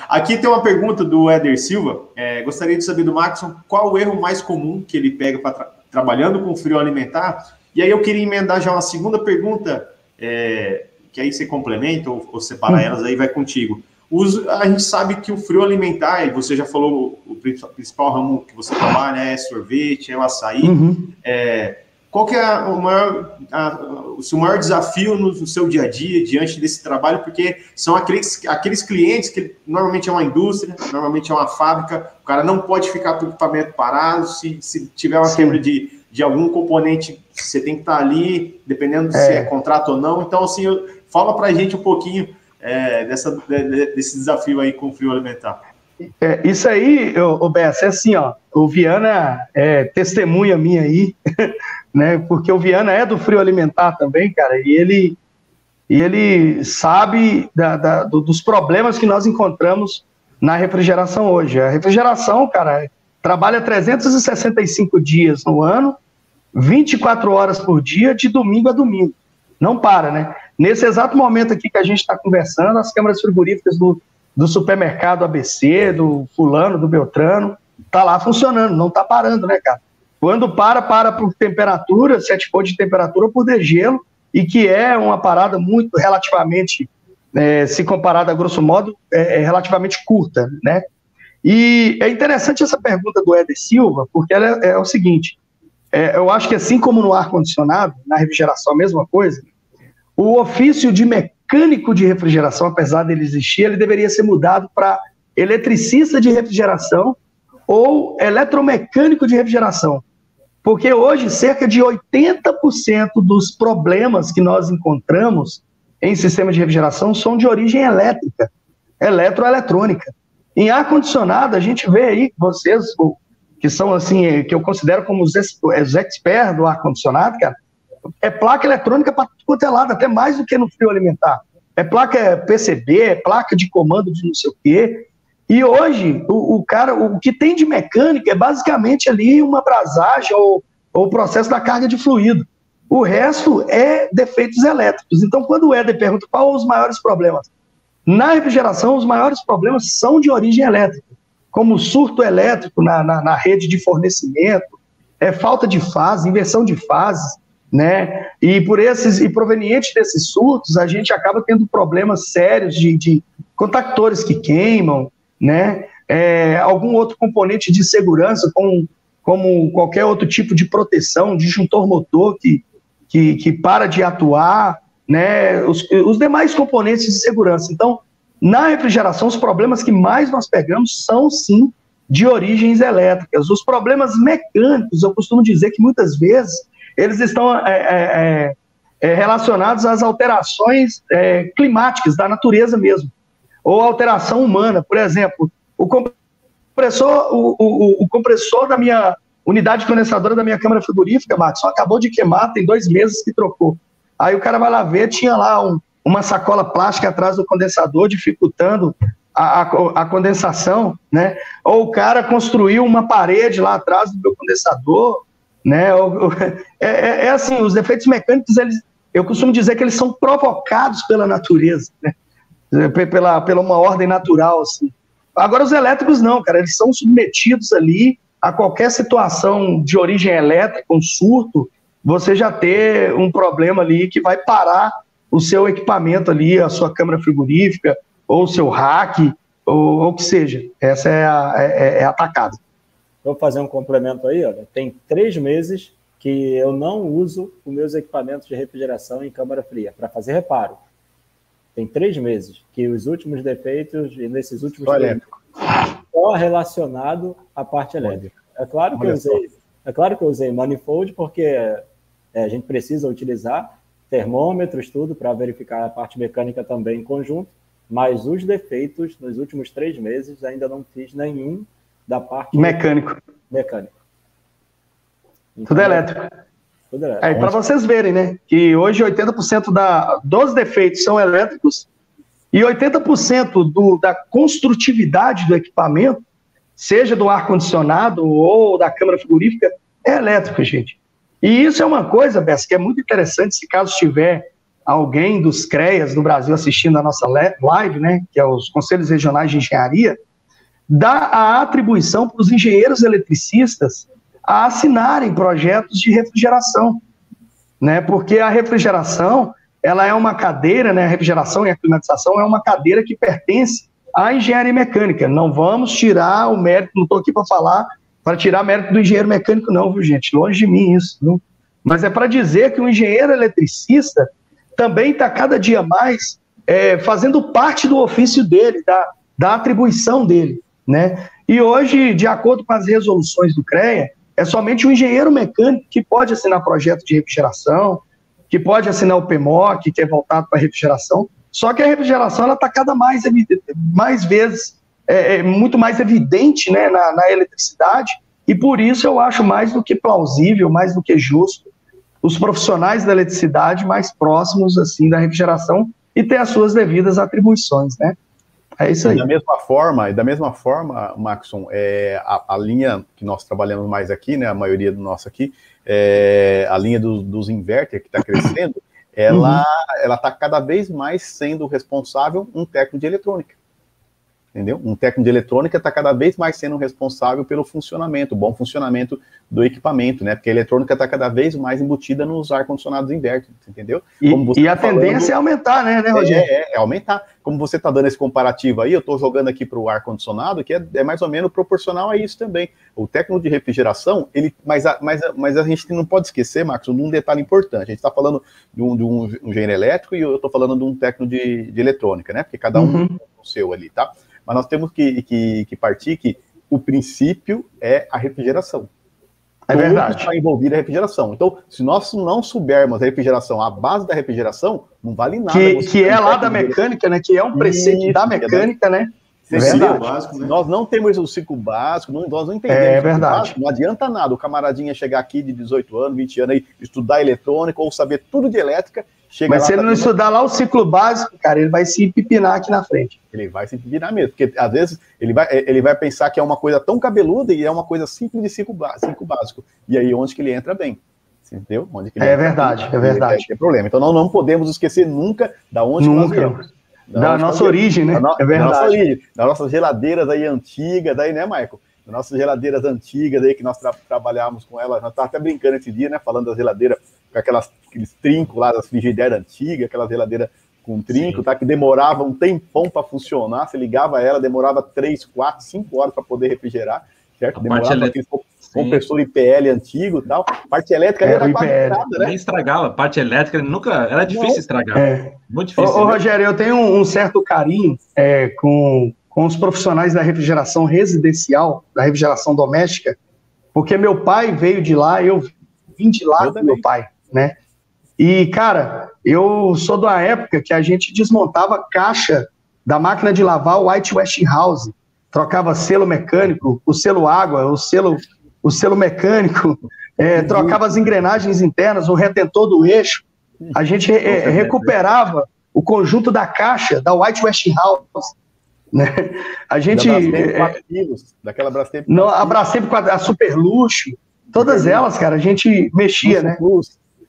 Aqui tem uma pergunta do Éder Silva. Gostaria de saber do Maxson qual o erro mais comum que ele pega trabalhando com frio alimentar. E aí eu queria emendar já uma segunda pergunta, que aí você complementa ou separa elas, aí vai contigo. A gente sabe que o frio alimentar, e você já falou, o principal ramo que você trabalha é sorvete, é o açaí. Qual que é o seu maior desafio no seu dia a dia, diante desse trabalho? Porque são aqueles clientes que normalmente é uma indústria, normalmente é uma fábrica, o cara não pode ficar com o equipamento parado, se tiver uma quebra de algum componente, você tem que estar ali, dependendo se é contrato ou não. Então, assim, fala para a gente um pouquinho desse desafio aí com o frio alimentar. Isso aí, Bessa, é assim, ó, o Viana é testemunha minha aí, né, porque o Viana é do frio alimentar também, cara, e ele sabe dos problemas que nós encontramos na refrigeração hoje. A refrigeração, cara, trabalha 365 dias no ano, 24 horas por dia, de domingo a domingo. Não para, né? Nesse exato momento aqui que a gente está conversando, as câmaras frigoríficas do supermercado ABC, do fulano, do Beltrano, tá lá funcionando, não tá parando, né, cara? Quando para por temperatura, se for de temperatura ou por degelo, e que é uma parada muito relativamente, se comparada a grosso modo, relativamente curta, né? E é interessante essa pergunta do Éder Silva, porque ela é o seguinte, eu acho que assim como no ar-condicionado, na refrigeração a mesma coisa, o ofício de mecânico de refrigeração, apesar dele existir, ele deveria ser mudado para eletricista de refrigeração ou eletromecânico de refrigeração. Porque hoje, cerca de 80% dos problemas que nós encontramos em sistema de refrigeração são de origem elétrica, eletroeletrônica. Em ar-condicionado, a gente vê aí, vocês, que são assim, que eu considero como os experts do ar-condicionado, cara, é placa eletrônica para tudo quanto é lado, até mais do que no frio alimentar. É placa PCB, é placa de comando de não sei o quê. E hoje, o que tem de mecânica é basicamente ali uma abrasagem ou o processo da carga de fluido. O resto é defeitos elétricos. Então, quando o Éder pergunta quais os maiores problemas, na refrigeração, os maiores problemas são de origem elétrica, como surto elétrico na rede de fornecimento, falta de fase, inversão de fases, né? E proveniente desses surtos, a gente acaba tendo problemas sérios de contactores que queimam, né? Algum outro componente de segurança, como qualquer outro tipo de proteção, disjuntor motor que para de atuar, né? Os demais componentes de segurança. Então, na refrigeração, os problemas que mais nós pegamos são, sim, de origens elétricas. Os problemas mecânicos, eu costumo dizer que muitas vezes eles estão relacionados às alterações climáticas da natureza mesmo, ou alteração humana. Por exemplo, o compressor da minha unidade condensadora da minha câmara frigorífica, Max, acabou de queimar, tem 2 meses que trocou. Aí o cara vai lá ver, tinha lá uma sacola plástica atrás do condensador, dificultando a condensação, né? Ou o cara construiu uma parede lá atrás do meu condensador, né? Assim, os defeitos mecânicos, eu costumo dizer que eles são provocados pela natureza, né? Pela uma ordem natural, assim. Agora, os elétricos não, cara, eles são submetidos ali a qualquer situação de origem elétrica, um surto, você já ter um problema ali que vai parar o seu equipamento ali, a sua câmara frigorífica, ou o seu rack, ou o que seja. Essa é atacada. Vou fazer um complemento aí, olha. Tem 3 meses que eu não uso os meus equipamentos de refrigeração em câmara fria, para fazer reparo. Tem 3 meses que os últimos defeitos, e nesses últimos 3 meses, só relacionado à parte elétrica. É claro que eu usei manifold, porque a gente precisa utilizar termômetros, tudo, para verificar a parte mecânica também em conjunto, mas os defeitos, nos últimos 3 meses, ainda não fiz nenhum da parte mecânico. Então, tudo elétrico. Tudo elétrico. E para vocês verem, né, que hoje 80% dos defeitos são elétricos e 80% da construtividade do equipamento, seja do ar-condicionado ou da câmara frigorífica, é elétrico, gente. E isso é uma coisa, Bessa, que é muito interessante, se caso tiver alguém dos CREAs do Brasil assistindo a nossa live, né, que é os Conselhos Regionais de Engenharia, dá a atribuição para os engenheiros eletricistas a assinarem projetos de refrigeração, né, porque a refrigeração, ela é uma cadeira, né, a refrigeração e a climatização é uma cadeira que pertence à engenharia mecânica. Não vamos tirar o mérito, não estou aqui para falar, para tirar mérito do engenheiro mecânico não, viu, gente? Longe de mim isso, viu? Mas é para dizer que o engenheiro eletricista também está cada dia mais fazendo parte do ofício dele, da atribuição dele, né? E hoje, de acordo com as resoluções do CREA, é somente o engenheiro mecânico que pode assinar projeto de refrigeração, que pode assinar o PMOC, que é voltado para a refrigeração, só que a refrigeração está cada mais vezes, muito mais evidente, né, na eletricidade, e por isso eu acho mais do que plausível, mais do que justo, os profissionais da eletricidade mais próximos assim da refrigeração e ter as suas devidas atribuições, né? É isso aí. Da mesma forma, Maxon, a linha que nós trabalhamos mais aqui, né, a maioria do nosso aqui, a linha dos inverter que está crescendo, ela está cada vez mais sendo responsável um técnico de eletrônica. Entendeu? Um técnico de eletrônica está cada vez mais sendo responsável pelo funcionamento, o bom funcionamento do equipamento, né? Porque a eletrônica está cada vez mais embutida nos ar-condicionados inverter, entendeu? E a tendência é aumentar, né, Rogério? É aumentar. Como você está dando esse comparativo aí, eu estou jogando aqui para o ar-condicionado, que é mais ou menos proporcional a isso também. O técnico de refrigeração, mas a gente não pode esquecer, Marcos, de um detalhe importante. A gente está falando de um engenheiro elétrico e eu estou falando de um técnico de eletrônica, né? Porque cada um tem o seu ali, tá? Mas nós temos que partir que o princípio é a refrigeração. É verdade. Está envolvida a refrigeração. Então, se nós não soubermos a refrigeração, a base da refrigeração, não vale nada. Que é lá da mecânica, né? Que é um preceito da mecânica, né? É verdade. Básico, né? Nós não temos o ciclo básico, nós não entendemos. É verdade. Básico, não adianta nada o camaradinha chegar aqui de 18 anos, 20 anos, aí, estudar eletrônica ou saber tudo de elétrica. Mas se ele não estudar lá o ciclo básico, cara, ele vai se pipinar aqui na frente. Ele vai se pipinar mesmo, porque às vezes ele vai pensar que é uma coisa tão cabeluda e é uma coisa simples de ciclo básico. E aí onde que ele entra bem? Entendeu? Onde que ele entra verdade, bem, é verdade. É problema. Então nós não podemos esquecer nunca da onde nós viemos. Da nossa origem, né? É verdade. Da nossa origem, das nossas geladeiras aí antigas, daí, né, Michael? Das nossas geladeiras antigas aí que nós trabalhávamos com elas, nós estávamos até brincando esse dia, né? Falando das geladeiras com aqueles trincos lá das frigideiras antigas, aquela geladeira com trinco, tá? Que demorava um tempão para funcionar. Você ligava ela, demorava 3, 4, 5 horas para poder refrigerar, certo? Demorava aquele compressor IPL antigo e tal. A parte elétrica era quase nada, né? Nem estragava. A parte elétrica nunca... Era difícil estragar. Muito difícil. Ô, Rogério, eu tenho um certo carinho com os profissionais da refrigeração residencial, da refrigeração doméstica, porque meu pai veio de lá, eu vim de lá com meu pai, né? E, cara, eu sou da época que a gente desmontava a caixa da máquina de lavar, o White Westinghouse, trocava selo mecânico, o selo água, o selo mecânico, trocava as engrenagens internas, o retentor do eixo. A gente recuperava o conjunto da caixa da White Westinghouse, né? A gente... Daquela Brastemp. Não, a Brastemp, a Super Luxo, todas elas, cara, a gente mexia, né?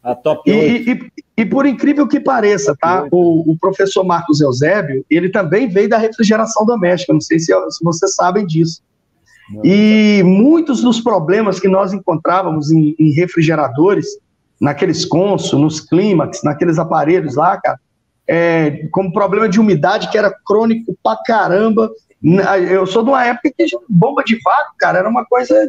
A Top 8. E por incrível que pareça, tá? O professor Marcos Eusébio, ele também veio da refrigeração doméstica, não sei se vocês sabem disso. E muitos dos problemas que nós encontrávamos em refrigeradores, naqueles Consul, nos Clímax, naqueles aparelhos lá, cara, como problema de umidade que era crônico pra caramba. Eu sou de uma época que bomba de vácuo, cara, era uma coisa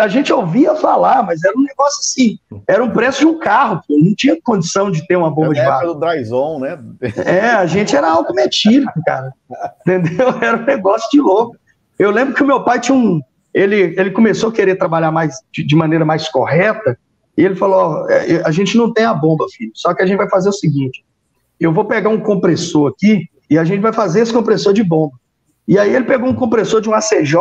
a gente ouvia falar, mas era um negócio assim, era um preço de um carro, pô, não tinha condição de ter uma bomba de vácuo. Era do Dryzone, né? A gente era álcool metílico, cara, entendeu? Era um negócio de louco. Eu lembro que o meu pai tinha ele começou a querer trabalhar de maneira mais correta, e ele falou, a gente não tem a bomba, filho, só que a gente vai fazer o seguinte, eu vou pegar um compressor aqui, e a gente vai fazer esse compressor de bomba. E aí ele pegou um compressor de um ACJ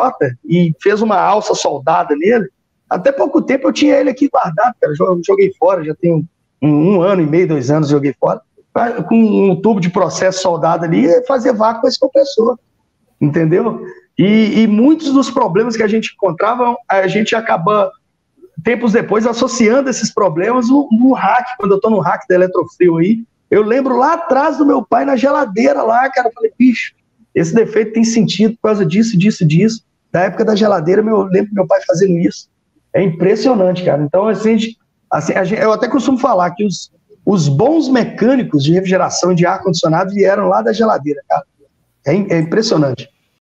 e fez uma alça soldada nele. Até pouco tempo eu tinha ele aqui guardado, cara. Eu joguei fora, já tem um ano e meio, 2 anos joguei fora. Com um tubo de processo soldado ali e fazer vácuo com esse compressor. Entendeu? E muitos dos problemas que a gente encontrava, a gente acaba tempos depois, associando esses problemas no hack, quando eu tô no hack da Eletrofrio aí, eu lembro lá atrás do meu pai na geladeira lá, cara, eu falei, bicho, esse defeito tem sentido por causa disso, disso. Da época da geladeira, eu lembro meu pai fazendo isso. É impressionante, cara. Então, assim, eu até costumo falar que os bons mecânicos de refrigeração e de ar-condicionado vieram lá da geladeira, cara. É impressionante.